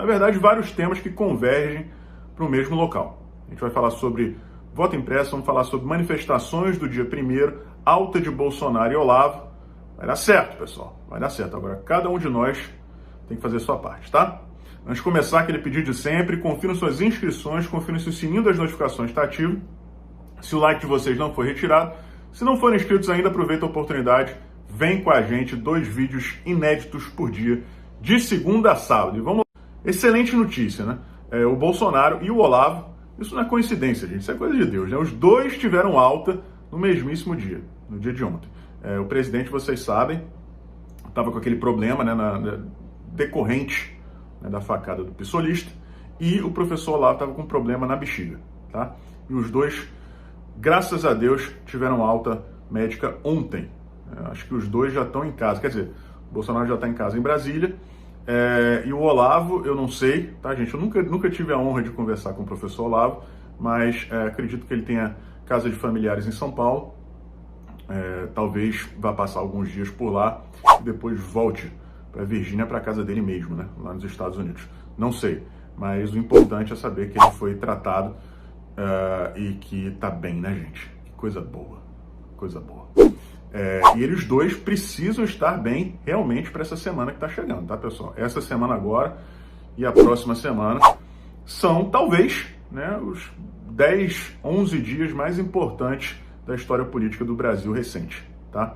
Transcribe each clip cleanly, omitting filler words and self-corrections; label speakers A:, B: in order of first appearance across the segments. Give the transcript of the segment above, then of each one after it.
A: na verdade, vários temas que convergem para o mesmo local. A gente vai falar sobre voto impresso, vamos falar sobre manifestações do dia 1º, alta de Bolsonaro e Olavo. Vai dar certo, pessoal, vai dar certo. Agora, cada um de nós tem que fazer a sua parte, tá? Antes de começar, aquele pedido de sempre, confira suas inscrições, confira se o sininho das notificações está ativo, se o like de vocês não foi retirado. Se não forem inscritos ainda, aproveita a oportunidade, vem com a gente, 2 vídeos inéditos por dia, de segunda a sábado. E vamos lá. Excelente notícia, né? O Bolsonaro e o Olavo, isso não é coincidência, gente, isso é coisa de Deus, né? Os dois tiveram alta no mesmíssimo dia, no dia de ontem. O presidente, vocês sabem, estava com aquele problema, né, decorrente, né, da facada do pissolista, e o professor Olavo estava com um problema na bexiga, tá? E os dois, graças a Deus, tiveram alta médica ontem. Acho que os dois já estão em casa, quer dizer, o Bolsonaro já está em casa em Brasília, e o Olavo, eu não sei, tá, gente? Eu nunca tive a honra de conversar com o professor Olavo, mas acredito que ele tenha casa de familiares em São Paulo. Talvez vá passar alguns dias por lá e depois volte para Virgínia, para a casa dele mesmo, né? Lá nos Estados Unidos. Não sei, mas o importante é saber que ele foi tratado e que tá bem, né, gente? Que coisa boa, coisa boa. E eles dois precisam estar bem realmente para essa semana que está chegando, tá, pessoal? Essa semana agora e a próxima semana são, talvez, né, os 10, 11 dias mais importantes da história política do Brasil recente, tá?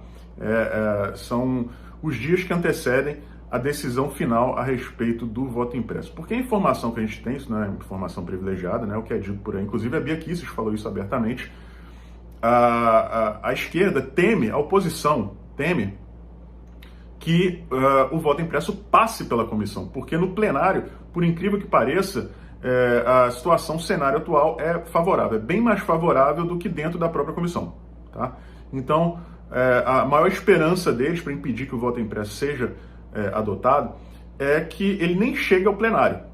A: São os dias que antecedem a decisão final a respeito do voto impresso. Porque a informação que a gente tem, isso não é informação privilegiada, né? O que é dito por aí, inclusive a Bia Kicis falou isso abertamente, a esquerda teme, a oposição teme que o voto impresso passe pela comissão, porque no plenário, por incrível que pareça, a situação, o cenário atual é favorável, é bem mais favorável do que dentro da própria comissão, tá? Então, a maior esperança deles para impedir que o voto impresso seja adotado é que ele nem chegue ao plenário.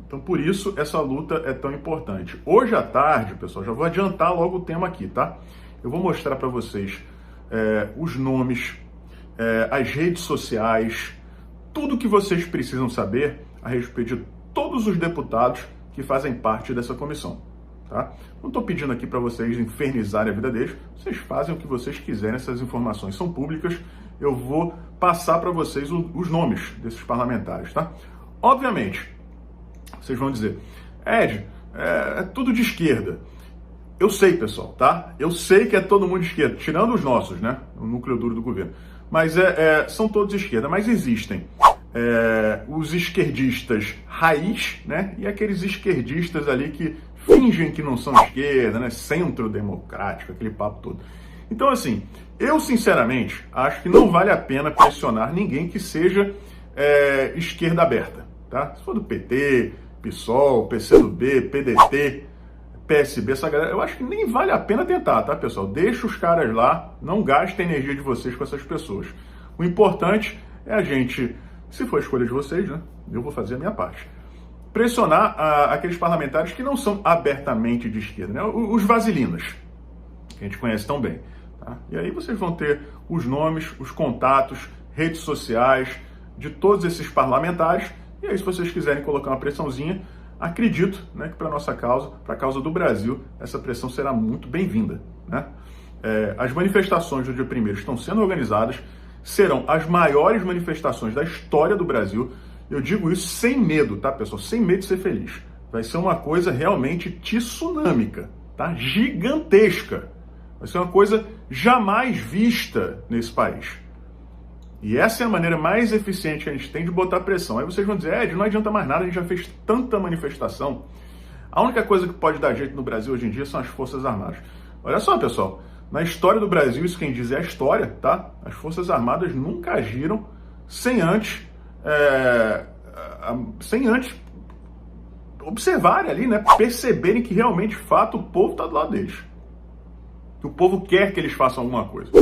A: Então, por isso, essa luta é tão importante. Hoje à tarde, pessoal, já vou adiantar logo o tema aqui, tá? Eu vou mostrar para vocês os nomes, as redes sociais, tudo que vocês precisam saber a respeito de todos os deputados que fazem parte dessa comissão, tá? Não estou pedindo aqui para vocês infernizarem a vida deles, vocês fazem o que vocês quiserem, essas informações são públicas, eu vou passar para vocês os nomes desses parlamentares, tá? Obviamente, vocês vão dizer, Ed, é tudo de esquerda. Eu sei, pessoal, tá? Eu sei que é todo mundo de esquerda, tirando os nossos, né? O núcleo duro do governo. Mas são todos de esquerda, mas existem os esquerdistas raiz, né? E aqueles esquerdistas ali que fingem que não são esquerda, né? Centro democrático, aquele papo todo. Então, assim, eu sinceramente acho que não vale a pena pressionar ninguém que seja esquerda aberta, tá? Se for do PT, PSOL, PCdoB, PDT, PSB, essa galera, eu acho que nem vale a pena tentar, tá, pessoal? Deixa os caras lá, não gastem a energia de vocês com essas pessoas. O importante é a gente, se for a escolha de vocês, né, eu vou fazer a minha parte, pressionar aqueles parlamentares que não são abertamente de esquerda, né, os vasilinas, que a gente conhece tão bem, tá? E aí vocês vão ter os nomes, os contatos, redes sociais de todos esses parlamentares. E aí, se vocês quiserem colocar uma pressãozinha, acredito, né, que para a nossa causa, para a causa do Brasil, essa pressão será muito bem-vinda, né? As manifestações do dia 1º estão sendo organizadas, serão as maiores manifestações da história do Brasil. Eu digo isso sem medo, tá, pessoal? Sem medo de ser feliz. Vai ser uma coisa realmente tsunâmica, tá? Gigantesca. Vai ser uma coisa jamais vista nesse país. E essa é a maneira mais eficiente que a gente tem de botar pressão. Aí vocês vão dizer, Ed, não adianta mais nada, a gente já fez tanta manifestação. A única coisa que pode dar jeito no Brasil hoje em dia são as Forças Armadas. Olha só, pessoal, na história do Brasil, isso quem diz é a história, tá? As Forças Armadas nunca agiram sem antes observarem ali, né? Perceberem que realmente, de fato, o povo está do lado deles. Que o povo quer que eles façam alguma coisa.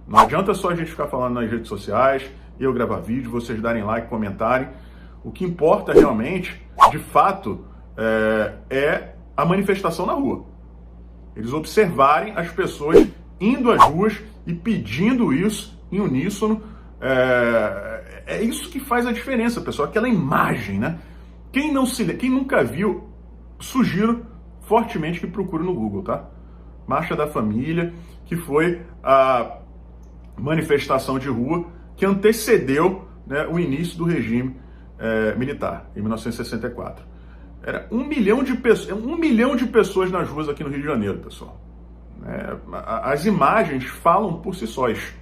A: Não adianta só a gente ficar falando nas redes sociais, eu gravar vídeo, vocês darem like, comentarem. O que importa realmente, de fato, é a manifestação na rua. Eles observarem as pessoas indo às ruas e pedindo isso em uníssono. É isso que faz a diferença, pessoal. Aquela imagem, né? Quem nunca viu, sugiro fortemente que procure no Google, tá? Marcha da Família, que foi a manifestação de rua que antecedeu, né, o início do regime militar, em 1964. Era 1 milhão de pessoas nas ruas aqui no Rio de Janeiro, pessoal. As imagens falam por si sós.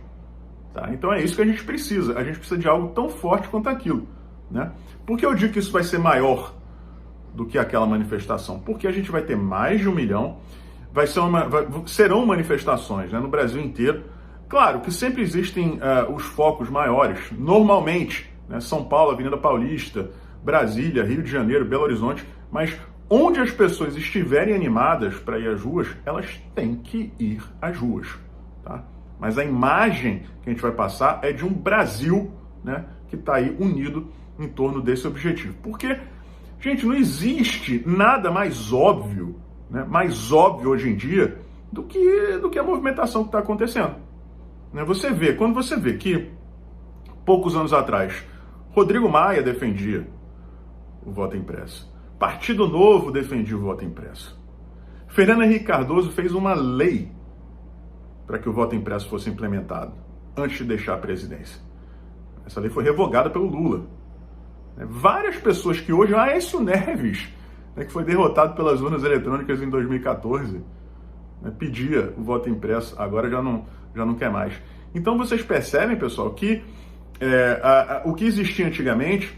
A: Tá? Então é isso que a gente precisa. A gente precisa de algo tão forte quanto aquilo. Né? Por que eu digo que isso vai ser maior do que aquela manifestação? Porque a gente vai ter mais de 1 milhão, serão manifestações, né, no Brasil inteiro. Claro que sempre existem os focos maiores, normalmente, né, São Paulo, Avenida Paulista, Brasília, Rio de Janeiro, Belo Horizonte, mas onde as pessoas estiverem animadas para ir às ruas, elas têm que ir às ruas. Tá? Mas a imagem que a gente vai passar é de um Brasil, né, que está aí unido em torno desse objetivo. Porque, gente, não existe nada mais óbvio, né, mais óbvio hoje em dia do que a movimentação que está acontecendo. Né, quando você vê que, poucos anos atrás, Rodrigo Maia defendia o voto impresso, Partido Novo defendia o voto impresso, Fernando Henrique Cardoso fez uma lei para que o voto impresso fosse implementado antes de deixar a presidência. Essa lei foi revogada pelo Lula. Várias pessoas que hoje, Aécio Neves, né, que foi derrotado pelas urnas eletrônicas em 2014, né, pedia o voto impresso, agora já não quer mais. Então vocês percebem, pessoal, que o que existia antigamente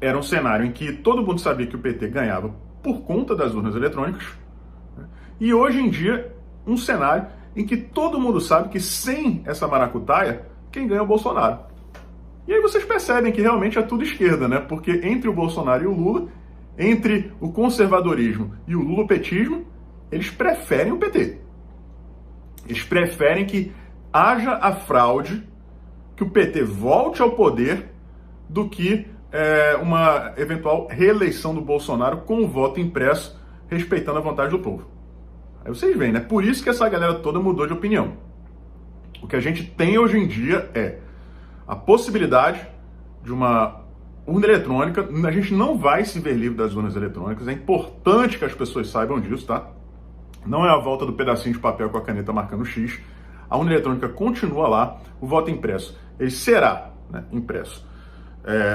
A: era um cenário em que todo mundo sabia que o PT ganhava por conta das urnas eletrônicas, né, e hoje em dia um cenário em que todo mundo sabe que sem essa maracutaia, quem ganha é o Bolsonaro. E aí vocês percebem que realmente é tudo esquerda, né? Porque entre o Bolsonaro e o Lula, entre o conservadorismo e o lulopetismo, eles preferem o PT. Eles preferem que haja a fraude, que o PT volte ao poder, do que uma eventual reeleição do Bolsonaro com o voto impresso, respeitando a vontade do povo. Aí vocês veem, né? Por isso que essa galera toda mudou de opinião. O que a gente tem hoje em dia é a possibilidade de uma urna eletrônica. A gente não vai se ver livre das urnas eletrônicas. É importante que as pessoas saibam disso, tá? Não é a volta do pedacinho de papel com a caneta marcando X. A urna eletrônica continua lá. O voto impresso, ele será, né, impresso.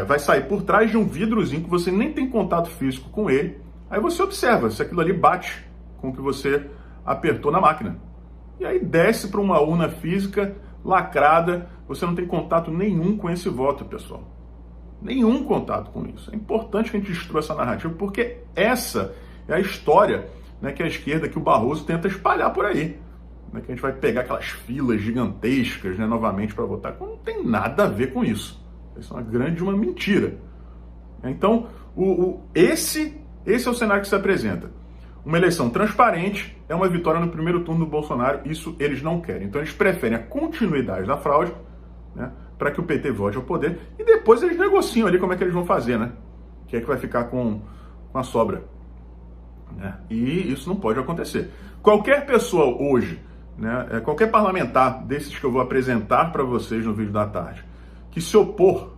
A: Vai sair por trás de um vidrozinho que você nem tem contato físico com ele. Aí você observa se aquilo ali bate com o que você apertou na máquina. E aí desce para uma urna física lacrada. Você não tem contato nenhum com esse voto, pessoal. Nenhum contato com isso. É importante que a gente destrua essa narrativa, porque essa é a história, né, que a esquerda, que o Barroso tenta espalhar por aí. Né, que a gente vai pegar aquelas filas gigantescas, né, novamente para votar. Não tem nada a ver com isso. Isso é uma mentira. Então, esse é o cenário que se apresenta. Uma eleição transparente é uma vitória no primeiro turno do Bolsonaro. Isso eles não querem. Então eles preferem a continuidade da fraude, né, para que o PT volte ao poder, e depois eles negociam ali como é que eles vão fazer, né? Quem é que vai ficar com a sobra. Né? E isso não pode acontecer. Qualquer pessoa hoje, né, qualquer parlamentar desses que eu vou apresentar para vocês no vídeo da tarde, que se opor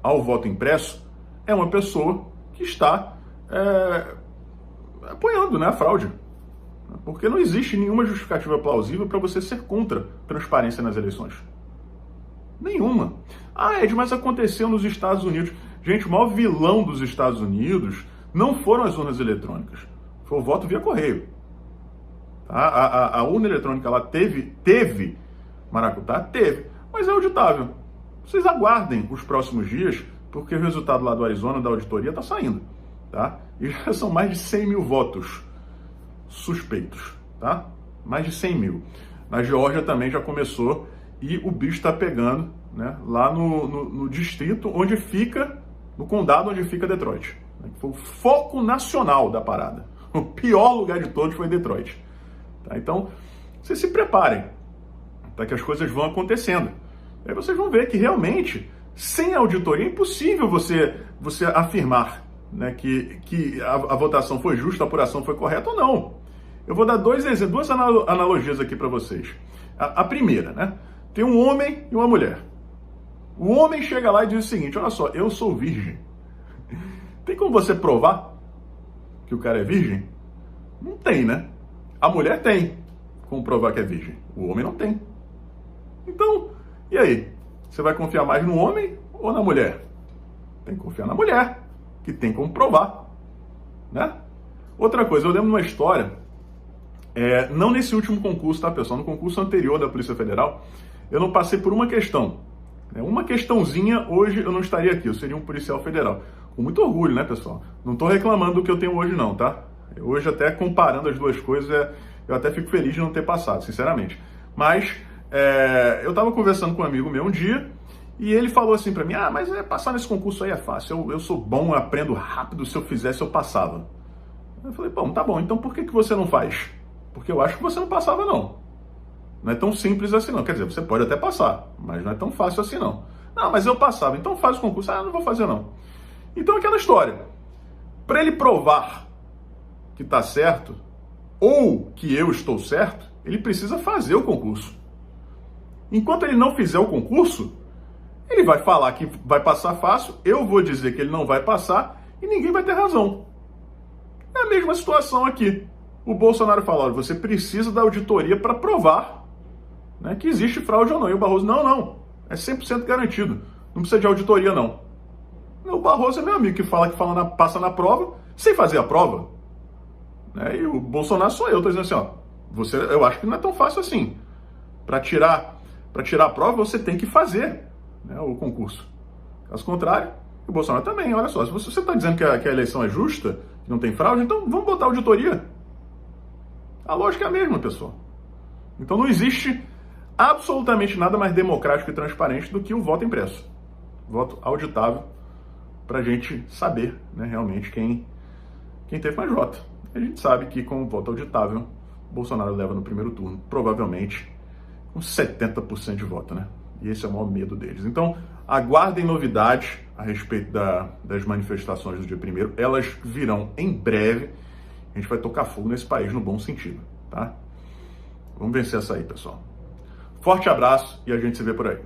A: ao voto impresso, é uma pessoa que está apoiando, né, a fraude. Porque não existe nenhuma justificativa plausível para você ser contra transparência nas eleições. Nenhuma. Ah, Ed, mas aconteceu nos Estados Unidos. Gente, o maior vilão dos Estados Unidos não foram as urnas eletrônicas. Foi o voto via correio. Tá? A urna eletrônica, ela teve maracutá? Teve. Mas é auditável. Vocês aguardem os próximos dias, porque o resultado lá do Arizona, da auditoria, está saindo. Tá? E já são mais de 100 mil votos suspeitos. Tá? Mais de 100 mil. Na Geórgia também já começou, e o bicho está pegando, né, lá no distrito onde fica, no condado onde fica Detroit. Né, que foi o foco nacional da parada. O pior lugar de todos foi Detroit. Tá? Então, vocês se preparem, tá, que as coisas vão acontecendo. Aí vocês vão ver que realmente, sem auditoria, é impossível você afirmar, né, que a votação foi justa, a apuração foi correta ou não. Eu vou dar duas analogias aqui para vocês. A primeira, né? Tem um homem e uma mulher. O homem chega lá e diz o seguinte: olha só, eu sou virgem. Tem como você provar que o cara é virgem? Não tem, né? A mulher tem como provar que é virgem. O homem não tem. Então, e aí? Você vai confiar mais no homem ou na mulher? Tem que confiar na mulher, que tem como provar, né? Outra coisa, eu lembro de uma história, não nesse último concurso, tá, pessoal? No concurso anterior da Polícia Federal, eu não passei por uma questão. Uma questãozinha, hoje eu não estaria aqui, eu seria um policial federal. Com muito orgulho, né, pessoal? Não estou reclamando do que eu tenho hoje, não, tá? Hoje, até comparando as duas coisas, eu até fico feliz de não ter passado, sinceramente. Mas eu estava conversando com um amigo meu um dia e ele falou assim para mim: mas passar nesse concurso aí é fácil, eu sou bom, eu aprendo rápido, se eu fizesse eu passava. Eu falei: bom, tá bom, então por que você não faz? Porque eu acho que você não passava, não. Não é tão simples assim, não. Quer dizer, você pode até passar, mas não é tão fácil assim, não. Não, mas eu passava, então faz o concurso. Não vou fazer, não. Então, aquela história. Para ele provar que está certo, ou que eu estou certo, ele precisa fazer o concurso. Enquanto ele não fizer o concurso, ele vai falar que vai passar fácil, eu vou dizer que ele não vai passar e ninguém vai ter razão. É a mesma situação aqui. O Bolsonaro fala: olha, você precisa da auditoria para provar, né, que existe fraude ou não. E o Barroso: não, é 100% garantido. Não precisa de auditoria, não. O Barroso é meu amigo que passa na prova sem fazer a prova. Né? E o Bolsonaro sou eu. Estou dizendo assim: eu acho que não é tão fácil assim. Para tirar a prova, você tem que fazer, né, o concurso. Caso contrário, o Bolsonaro também. Olha só, se você está dizendo que a eleição é justa, que não tem fraude, então vamos botar auditoria. A lógica é a mesma, pessoal. Então não existe absolutamente nada mais democrático e transparente do que o voto impresso. Voto auditável, para a gente saber, né, realmente quem teve mais voto. A gente sabe que com o voto auditável, Bolsonaro leva no primeiro turno, provavelmente com 70% de voto, né? E esse é o maior medo deles. Então, aguardem novidades a respeito das manifestações do dia 1º. Elas virão em breve. A gente vai tocar fogo nesse país no bom sentido, tá? Vamos vencer essa aí, pessoal. Forte abraço e a gente se vê por aí.